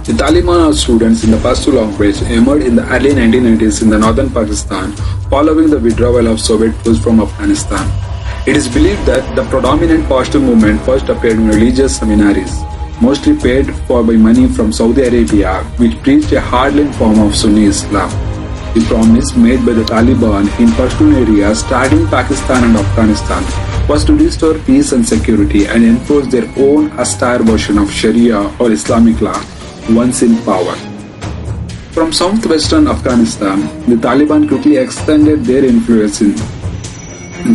The Taliban students in the Pashto language emerged in the early 1990s in the northern Pakistan following the withdrawal of Soviet troops from Afghanistan. It is believed that the predominant Pashto movement first appeared in religious seminaries, mostly paid for by money from Saudi Arabia, which preached a hardline form of Sunni Islam. The promise made by the Taliban in Pashtun areas starting Pakistan and Afghanistan was to restore peace and security and enforce their own austere version of Sharia or Islamic law once in power. From southwestern Afghanistan, the Taliban quickly extended their influence in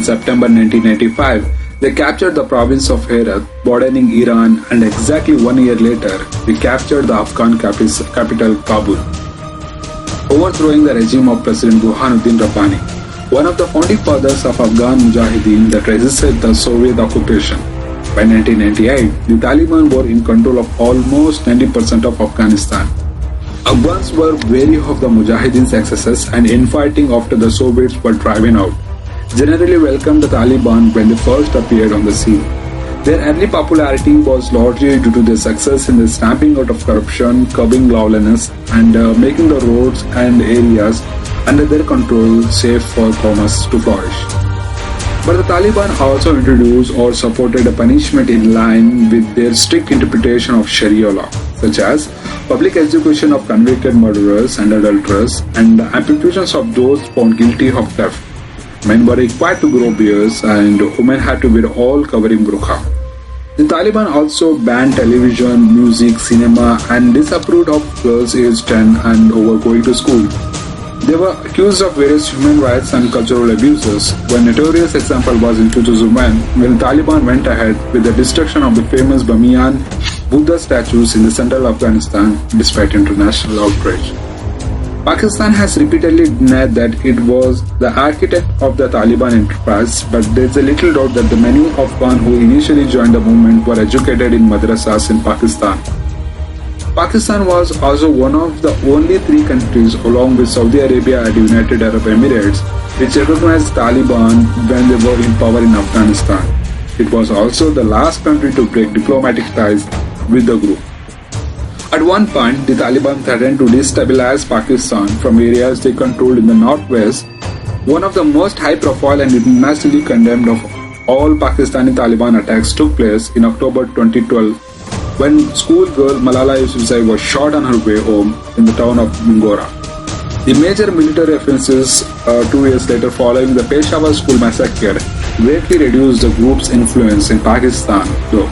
September 1995. They captured the province of Herat, bordering Iran, and exactly 1 year later, they captured the Afghan capital Kabul, overthrowing the regime of President Burhanuddin Rabbani, one of the founding fathers of Afghan Mujahideen that resisted the Soviet occupation. By 1998, the Taliban were in control of almost 90% of Afghanistan. Afghans were wary of the Mujahideen's excesses and infighting after the Soviets were driven out, generally welcomed the Taliban when they first appeared on the scene. Their early popularity was largely due to their success in the stamping out of corruption, curbing lawlessness, and making the roads and areas under their control safe for commerce to flourish. But the Taliban also introduced or supported a punishment in line with their strict interpretation of Sharia law, such as public execution of convicted murderers and adulterers, and the amputations of those found guilty of theft. Men were required to grow beards, and women had to wear all-covering burqa. The Taliban also banned television, music, cinema, and disapproved of girls aged 10 and over going to school. They were accused of various human rights and cultural abuses. One notorious example was in 2001 when the Taliban went ahead with the destruction of the famous Bamiyan Buddha statues in the central Afghanistan despite international outrage. Pakistan has repeatedly denied that it was the architect of the Taliban enterprise, but there is a little doubt that the many Afghans who initially joined the movement were educated in madrasas in Pakistan. Pakistan was also one of the only 3 countries, along with Saudi Arabia and United Arab Emirates, which recognized Taliban when they were in power in Afghanistan. It was also the last country to break diplomatic ties with the group. At one point, the Taliban threatened to destabilize Pakistan from areas they controlled in the northwest. One of the most high-profile and internationally condemned of all Pakistani Taliban attacks took place in October 2012 when schoolgirl Malala Yousafzai was shot on her way home in the town of Mingora. The major military offences 2 years later following the Peshawar school massacre greatly reduced the group's influence in Pakistan, though.